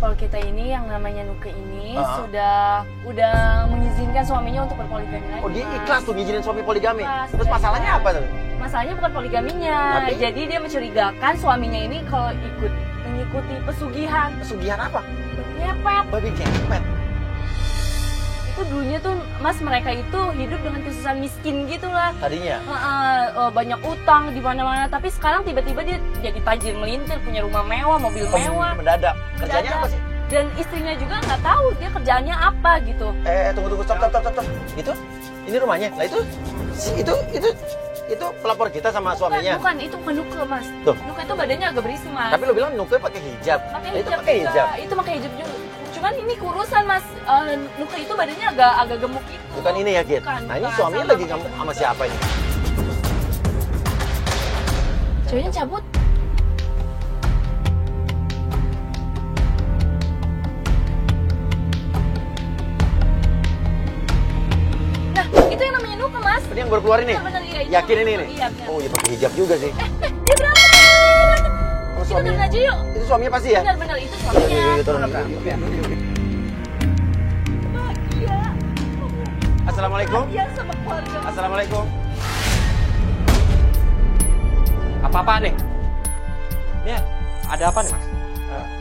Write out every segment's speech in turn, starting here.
kalau kita ini yang namanya Nuke ini udah mengizinkan suaminya untuk berpoligami lagi. Oh, dia ikhlas tuh ngizinin suami poligami. Ikhlas, Terus masalahnya apa tuh? Masalahnya bukan poligaminya. Tapi? Jadi dia mencurigakan suaminya ini kalau mengikuti pesugihan. Pesugihan apa? Ngepet. Babi ngepet. Itu dulunya tuh Mas, mereka itu hidup dengan kesusahan miskin gitu lah. Tadinya? Banyak utang di mana-mana, tapi sekarang tiba-tiba dia jadi tajir melintir, punya rumah mewah, mobil mewah. Mendadak. Kerjanya apa sih? Dan istrinya juga nggak tahu dia kerjaannya apa gitu. Tunggu, stop. Itu? Ini rumahnya? Lah itu pelapor kita sama suaminya? Bukan, itu bukan Nuke, Mas. Tuh. Nuke itu badannya agak berisi, Mas. Tapi lo bilang Nuke pakai hijab. Itu pakai hijab. Itu pakai hijab juga. Cuman ini kurusan, Mas. Nuke itu badannya agak gemuk gitu. Bukan ini ya, Git? Nah, ini suaminya lagi sama siapa ini? Ceweknya cabut. Nah, itu yang namanya Nuke, Mas. Ini yang baru keluar ini? Bener, iya, Yakin ini? Iya, bener. Oh, iya pakai hijab juga sih. Dia berapa? Oh, Kita turun aja yuk. Itu suaminya pasti ya? Benar, itu suaminya. Iya, turun. Bahagia. Assalamualaikum. Bahagia sama keluarga. Assalamualaikum. Apa-apa nih? Ini ada apa nih, Mas?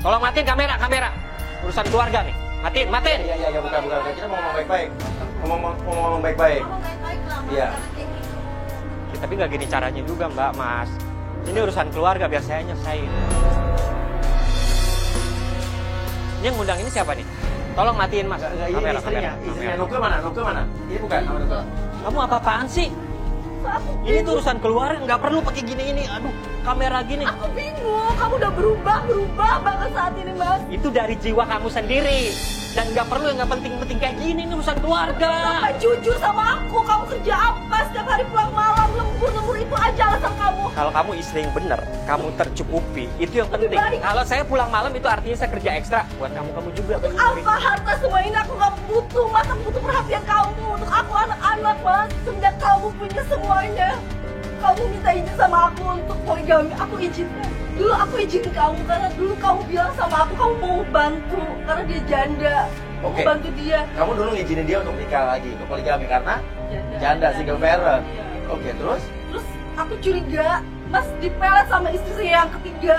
Tolong matiin kamera. Urusan keluarga nih. Matiin. Iya, bukan. Kita mau ngomong baik-baik. Ngomong baik-baik. Iya. Ya, tapi nggak gini caranya juga, Mbak, Mas. Ini urusan keluarga, biar saya nyelesain. Ini yang ngundang ini siapa nih? Tolong matiin, Mas. Ini istrinya. Nuke mana? Ini bukan nama Nuke. Kamu apa-apaan sih? Ini tuh urusan keluarga, nggak perlu pakai gini. Aduh, kamera gini. Aku bingung, kamu udah berubah banget saat ini, Mas. Itu dari jiwa kamu sendiri. Dan nggak perlu yang nggak penting-penting kayak gini, ini urusan keluarga. Sampai jujur sama aku, kamu kerja apa? Setiap hari pulang malam, lembur itu aja alasan kamu. Kalau kamu istri yang benar, kamu tercukupi, itu yang Lebih penting. baik. Kalau saya pulang malam itu artinya saya kerja ekstra buat kamu juga. Untuk apa harta semua ini aku gak butuh, Mas. Aku butuh perhatian kamu. Untuk aku anak-anak, Mas. Semenjak kamu punya semuanya, kamu minta izin sama aku untuk poligami. Aku izinkan. Dulu aku izin kamu karena dulu kamu bilang sama aku kamu mau bantu karena dia janda. Oke. Mau bantu dia. Kamu dulu ngizinin dia untuk nikah lagi, untuk poligami karena janda single parent. Iya. Oke, terus? Terus aku curiga, Mas dipelet sama istri saya yang ketiga.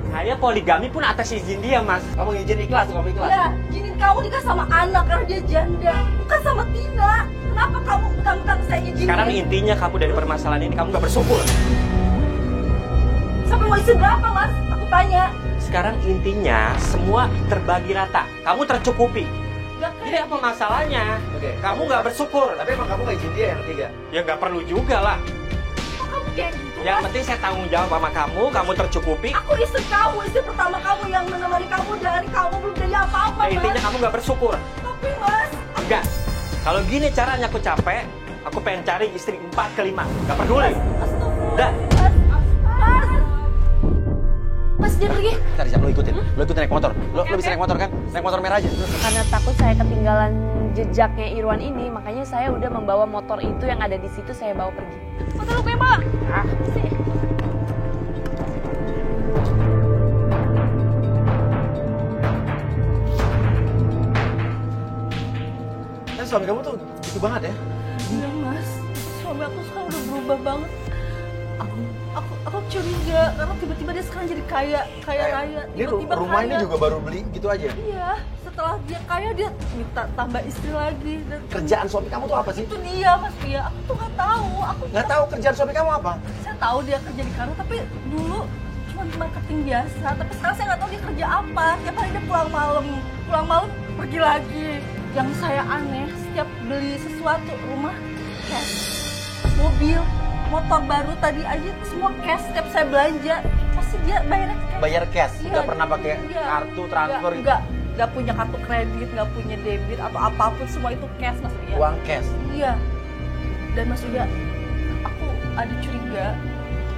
Saya poligami pun atas izin dia, Mas. Kamu izin ikhlas. Ya, izinin kamu nikah sama anak karena dia janda, bukan sama Tina. Kenapa kamu utang-utang saya izinin? Sekarang intinya kamu dari permasalahan ini kamu gak bersyukur. Sampai mau isi berapa, Mas? Aku tanya. Sekarang intinya semua terbagi rata. Kamu tercukupi. Jadi apa masalahnya? Oke. Kamu gak bersyukur. Tapi emang kamu gak izin dia yang ketiga? Ya gak perlu juga lah. Kok kamu kayak gitu, Yang Mas? penting saya tanggung jawab sama kamu tercukupi. Aku istri kamu, istri pertama kamu yang menemani kamu dari kamu belum jadi apa-apa, Nah, Mas. intinya kamu gak bersyukur. Tapi, Mas, Enggak. Kalau gini caranya aku capek, aku pengen cari istri 4 ke 5. Gak peduli. Udah. Mas, dia pergi. Cari siapa lo ikutin naik motor. Lo bisa naik motor kan? Naik motor merah aja. Karena takut saya ketinggalan jejaknya Irwan ini, makanya saya udah membawa motor itu yang ada di situ saya bawa pergi. Motor lu bebas. Sih. Tapi suami kamu tuh gitu banget ya? Iya, Mas. Suami aku sekarang udah berubah banget. Aku curiga karena tiba-tiba dia sekarang jadi kaya raya. Ini Tiba-tiba rumah ini kaya. juga baru beli gitu aja? Iya, setelah dia kaya dia minta tambah istri lagi. Dan Kerjaan suami kamu tuh apa sih? itu dia, Mas. Dia, aku tuh nggak tahu. Nggak tahu kerjaan suami kamu apa? Saya tahu dia kerja di kantor, tapi dulu cuma marketing biasa. Tapi sekarang saya nggak tahu dia kerja apa. Tiap hari dia pulang malam pergi lagi. Yang saya aneh, setiap beli sesuatu rumah cash, mobil, motor baru tadi aja semua cash. Setiap saya belanja pasti dia bayarnya cash. Bayar cash? Iya, Nggak pernah pakai iya. kartu transfer? Nggak punya kartu kredit, nggak punya debit atau apapun, semua itu cash, Mas Uya. Uang cash? Iya. Dan Mas Uya, aku ada curiga,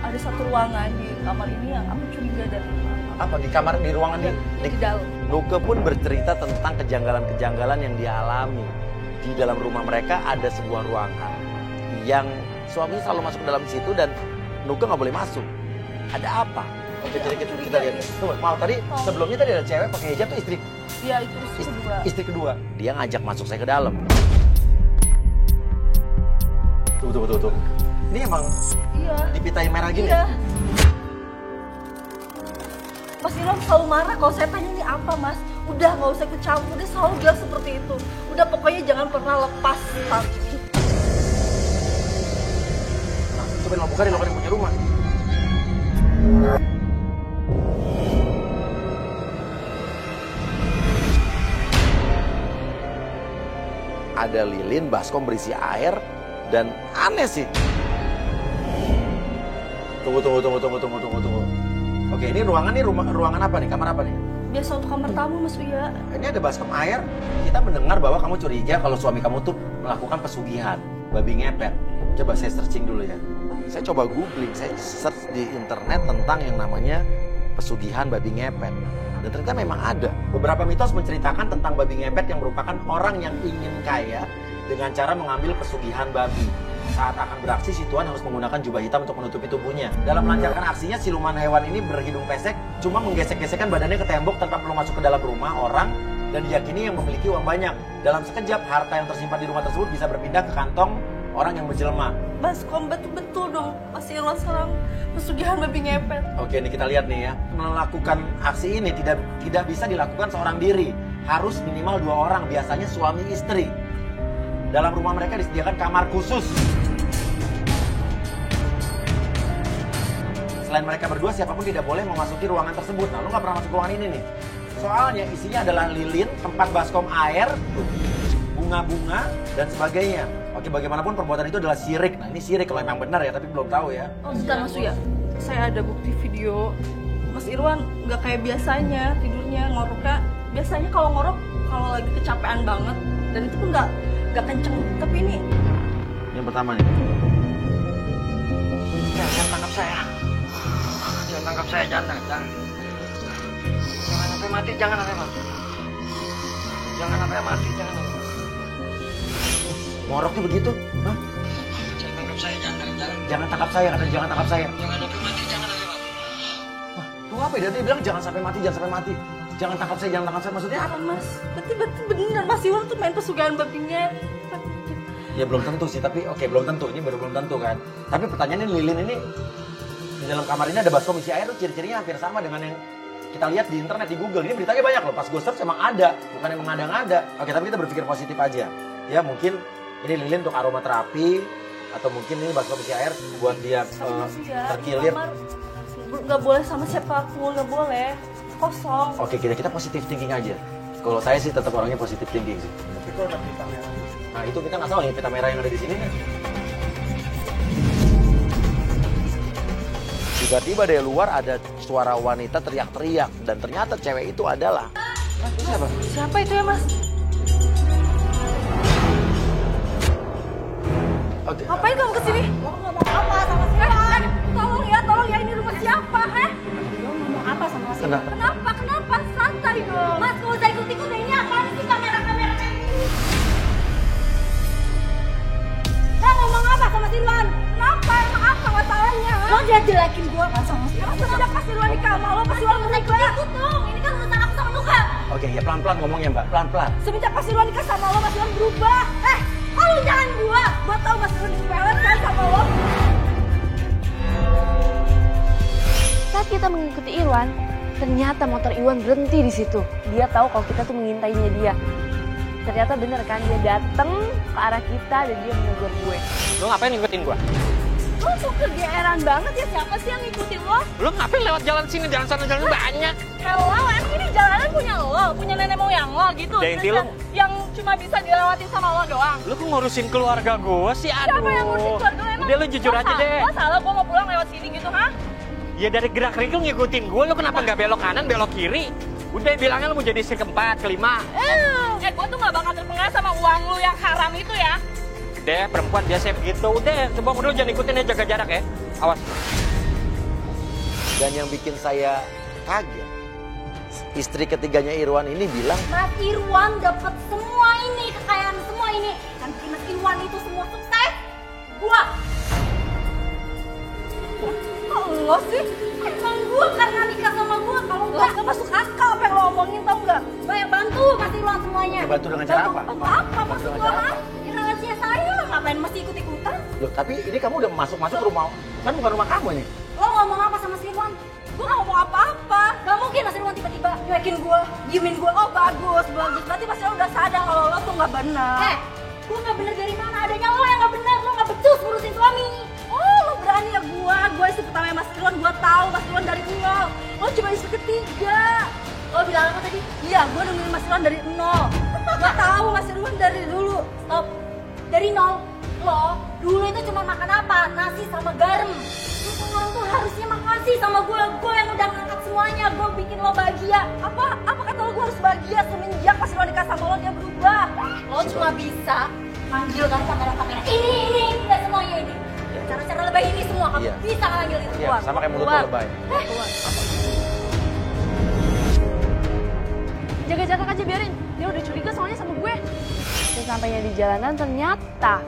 ada satu ruangan di kamar ini yang aku curiga dan Apa di kamar, di ruangan di dalam. Nuke pun bercerita tentang kejanggalan-kejanggalan yang dialami. Di dalam rumah mereka ada sebuah ruangan yang suaminya selalu masuk ke dalam situ dan Nuke nggak boleh masuk. Ada apa? Oke, jadi kita lihat. Tunggu, mau tadi sebelumnya tadi ada cewek pakai hijab tuh istri Iya, itu kedua. istri kedua. Dia ngajak masuk saya ke dalam. Tuh. Ini emang Iya. dipitain merah gini. Iya. Mas Irwan selalu marah kalau saya tanya ini apa, Mas. Udah nggak usah ikut campur, dia selalu bilang seperti itu. Udah pokoknya jangan pernah lepas tapi. Coba lo buka deh, lo kan yang punya rumah. Ada lilin, baskom berisi air, dan aneh sih. Tunggu. Oke, ini ruangan apa nih? Kamar apa nih? Biasa untuk kamar tamu, Mas Uya. Ini ada baskom air. Kita mendengar bahwa kamu curiga kalau suami kamu tuh melakukan pesugihan, babi ngepet. Coba saya searching dulu ya. Saya coba googling, saya search di internet tentang yang namanya pesugihan babi ngepet. Dan ternyata memang ada. Beberapa mitos menceritakan tentang babi ngepet yang merupakan orang yang ingin kaya dengan cara mengambil pesugihan babi. Saat akan beraksi, si tuan harus menggunakan jubah hitam untuk menutupi tubuhnya. Dalam melancarkan aksinya, siluman hewan ini berhidung pesek, cuma menggesek-gesekkan badannya ke tembok tanpa perlu masuk ke dalam rumah orang, dan diyakini yang memiliki uang banyak. Dalam sekejap, harta yang tersimpan di rumah tersebut bisa berpindah ke kantong orang yang menjelma. Baskom betul-betul dong, Mas Irwan sekarang pesugihan babi ngepet. Oke, ini kita lihat nih ya. Melakukan aksi ini tidak bisa dilakukan seorang diri. Harus minimal 2 orang, biasanya suami istri. Dalam rumah mereka disediakan kamar khusus. Selain mereka berdua, siapapun tidak boleh memasuki ruangan tersebut. Nah, lu nggak pernah masuk ruangan ini nih. Soalnya isinya adalah lilin, tempat baskom air, bunga-bunga, dan sebagainya. Oke, bagaimanapun perbuatan itu adalah syirik. Nah, ini syirik kalau memang benar ya, tapi belum tahu ya. Oh, bentar Mas Uya. Saya ada bukti video. Mas Irwan nggak kayak biasanya tidurnya ngoroknya. Biasanya kalau ngorok kalau lagi kecapean banget, dan itu pun nggak kenceng. Tapi ini yang pertama nih. Jangan tangkap saya. Jangan tangkap saya, jangan. Jangan sampai mati, jangan sampai mati. Jangan sampai mati, jangan. Ngoroknya begitu? Hah? Jangan tangkap saya, jangan. Jangan tangkap saya, katanya jangan tangkap saya. Jangan sampai mati, jangan sampai mati. Wah, lu apa ya? Dia bilang jangan sampai mati, jangan sampai mati. Jangan tangkap saya, jangan tangkap saya. Maksudnya apa? Mas, berarti bener Mas Irwan tuh main pesugihan babinya. Ya belum tentu sih, tapi oke, belum tentu. Ini baru belum tentu kan. Tapi pertanyaannya lilin ini di dalam kamar ini ada baskom isi air tuh ciri-cirinya hampir sama dengan yang kita lihat di internet, di Google. Ini beritanya banyak loh. Pas gue search emang ada, bukan yang mengada-ngada. Oke, tapi kita berpikir positif aja. Ya mungkin ini lilin untuk aromaterapi, atau mungkin ini baskom isi air buat dia terkilir. Nggak boleh sama siapapun, nggak boleh. Kosong. Oke, kita positif thinking aja. Kalau saya sih tetap orangnya positif thinking sih. Tapi kalau ada pita merah. Nah itu kita nggak tahu nih pita merah yang ada di sini. Tiba-tiba dari luar ada suara wanita teriak-teriak, dan ternyata cewek itu adalah siapa? Siapa itu ya Mas? Oke. Ngapain kamu kesini? Lo ngomong apa sama siapa? Tolong ya, ini rumah siapa, Lo ngomong apa sama siapa? Kenapa? Santai dong. Mas, gak usah ikut-ikut, ini apaan sih kamera-kamera kayak gini? Lo ngomong apa sama Irwan? Kenapa? Emang apa masalahnya? Lo jelekin gue kan sama Irwan? Semenjak pas Irwan nikah sama lo, pas Irwan berubah. Ikut dong, ini kan urusan aku sama Nuka. Oke, ya pelan-pelan ngomongnya Mbak, pelan-pelan. Semenjak pas Irwan nikah sama lo, Mas Irwan berubah. Lo jangan gue tau Mas Irwan dipelet kan sama lo. Saat kita mengikuti Irwan, ternyata motor Irwan berhenti di situ. Dia tahu kalau kita tuh mengintainya dia. Ternyata bener kan, dia dateng ke arah kita dan dia menegur gue. Lu ngapain ngikutin gua? Lo tuh kegeeran banget ya, siapa sih yang ngikutin lo? Lu ngapain lewat jalan sini, jalan sana, jalan banyak? Hello, emang ini jalanan punya lo? Punya nenek moyang lo gitu? Dan inti lo? Yang cuma bisa dilewatin sama lo doang? Lu kok ngurusin keluarga gua sih, aduh. Siapa yang ngurusin keluarga lo emang? Udah lu jujur aja deh. Lo salah gue mau pulang lewat sini gitu, ha? Ya dari gerak-gerik lu ngikutin gua, lu kenapa nggak belok kanan, belok kiri? Udah bilangnya lu mau jadi istri keempat, kelima. Gue tuh gak bakal terpengaruh sama uang lu yang haram itu ya. Deh, perempuan biasa begitu. Udah, coba dulu jangan ikutin ya, jaga jarak ya. Awas. Dan yang bikin saya kaget, istri ketiganya Irwan ini bilang, Mas Irwan dapat semua ini, kekayaan semua ini. Kan Mas Irwan itu semua sukses. Gua. Kok lo sih? Emang gue karena nikah sama gue, kalau Lah, gak masuk akal apa yang lo omongin, tau gak? banyak bantu Mas Irwan semuanya. Ya, bantu dengan cara apa? Apa maksud Dengan lo, cara ha? apa? Ya rahasia saya, ngapain masih ikut-ikutan? Loh, tapi ini kamu udah masuk rumah, kan bukan rumah kamu ini. Lo ngomong apa sama Mas Irwan? Gue gak ngomong apa-apa. Gak mungkin Mas Irwan tiba-tiba nyuekin gue, diemin gue. Oh bagus. Berarti pasti lo udah sadar kalau lo tuh gak benar. Gue gak bener dari mana? Adanya lo yang gak bener, lo gak becus ngurusin suami. Oh, lo berani ya gue istri pertama Mas Irwan, gue tahu Mas Irwan dari nol. Lo cuma istri ketiga. Lo bilang apa tadi? Iya, gue nemuin Mas Irwan dari nol. Gue tahu Mas Irwan dari dulu. Stop. Dari nol, lo dulu itu cuma makan apa? Nasi sama garam. Lo sekarang tuh harusnya makasih sama gue yang udah ngangkat semuanya. Gue bikin lo bahagia. Apa kata lo gue harus bahagia semenjak Mas Irwan nikah sama lo dia berubah? Lo cuma bisa manggil kan kamera-kamera. Ini, dan semuanya ini. Cara-cara lebay ini semua kamu Iya. bisa manggil itu. Iya, Keluar, sama kayak mulut keluar. lo lebay. Keluar. Jaga jarak aja, biarin. Dia udah curiga soalnya sama gue. Dan sampainya di jalanan ternyata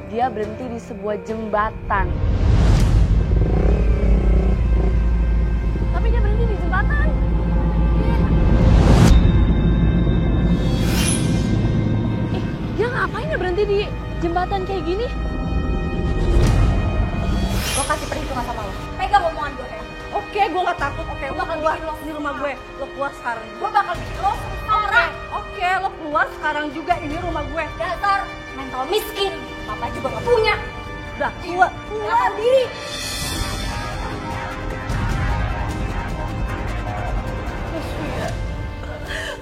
dia berhenti di sebuah jembatan. Tapi dia berhenti di jembatan. Dia ngapain ya berhenti di jembatan kayak gini? Lo kasih perhitungan sama lo. Pegang omongan gue ya. Oke, gue gak takut. Oke, lo bakal keluar bikin lo di rumah gue. Lo keluar sekarang. Gue bakal bikin lo orang. Oke, lo keluar sekarang juga ini rumah gue. Dasar mental miskin. Papa juga gak punya. Udah, keluar. Keluar diri.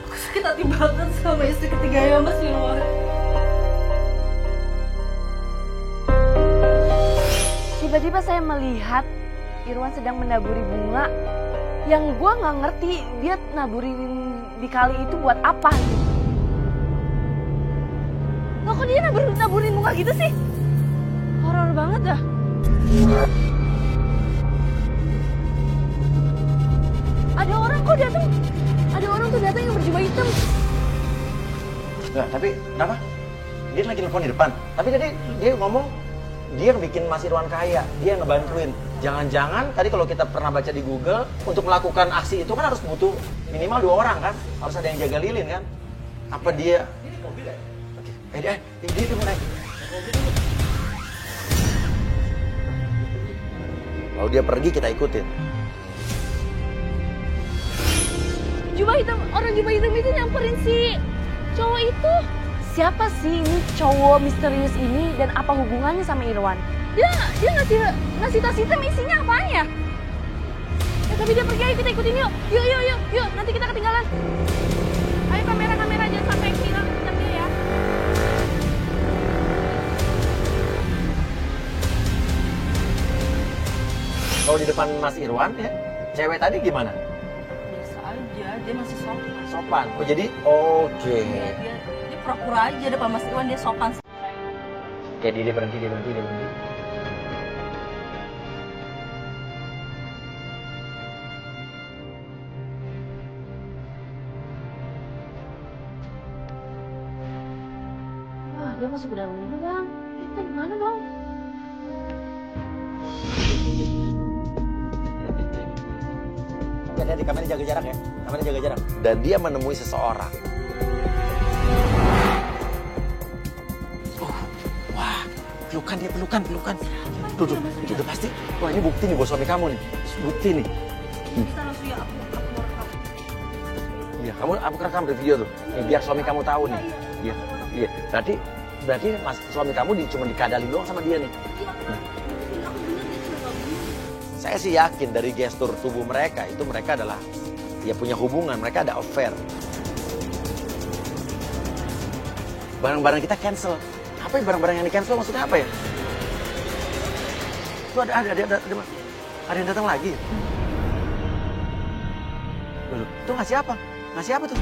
Aku sakit hati banget sama istri ketiganya Mas Irwan. Tiba-tiba saya melihat Irwan sedang menaburi bunga yang gue nggak ngerti dia naburin di kali itu buat apa gitu. Loh kok dia naburin bunga gitu sih? Horor banget dah. Ada orang tuh datang yang berjubah hitam. Enggak, tapi kenapa? Dia lagi telepon di depan. Tapi tadi dia ngomong dia yang bikin Mas Irwan kaya, dia yang ngebantuin. Jangan-jangan tadi kalau kita pernah baca di Google, untuk melakukan aksi itu kan harus butuh minimal 2 orang kan? Harus ada yang jaga lilin kan? Apa dia? Oke, dia mau naik. Kalau dia pergi kita ikutin. Orang jubah hitam itu nyamperin si cowok itu. Siapa sih ini cowok misterius ini dan apa hubungannya sama Irwan? Dia ngasih tas hitam isinya apaan ya? Tapi dia pergi, ayo kita ikutin yuk. Yuk, nanti kita ketinggalan. Ayo kamera jangan sampai hilang hitamnya ya. Kalau di depan Mas Irwan ya, cewek tadi gimana? Biasa aja, dia masih sopan. Sopan. Oh jadi oke. Iya, dia pura-pura aja depan Mas Irwan, dia sopan. Oke, dia berhenti. Wah, dia masuk ke dalam dulu bang. Kita gimana dong? Hati-hati, kamera jaga jarak ya. Kamera jaga jarak. Dan dia menemui seseorang. Wah, pelukan. Tuh, udah pasti. Wah, ini bukti nih buat suami kamu nih. Bukti nih. Kita langsung ya aku rekam. Iya, aku rekam di video tuh. Nih, biar suami kamu tahu nih. Iya. Berarti mas suami kamu cuma dikadalin doang sama dia nih. Saya sih yakin dari gestur tubuh mereka itu mereka adalah ya punya hubungan, mereka ada affair. Barang-barang kita cancel. Apa ya barang-barang yang di cancel maksudnya apa ya? Itu ada yang datang lagi. Loh, itu ngasih apa? Ngasih apa tuh?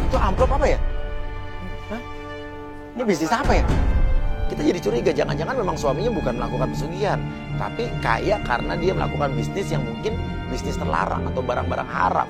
Itu amplop apa ya? Hah? Ini bisnis apa ya? Kita jadi curiga, jangan-jangan memang suaminya bukan melakukan pesugihan, tapi kaya karena dia melakukan bisnis yang mungkin bisnis terlarang atau barang-barang haram.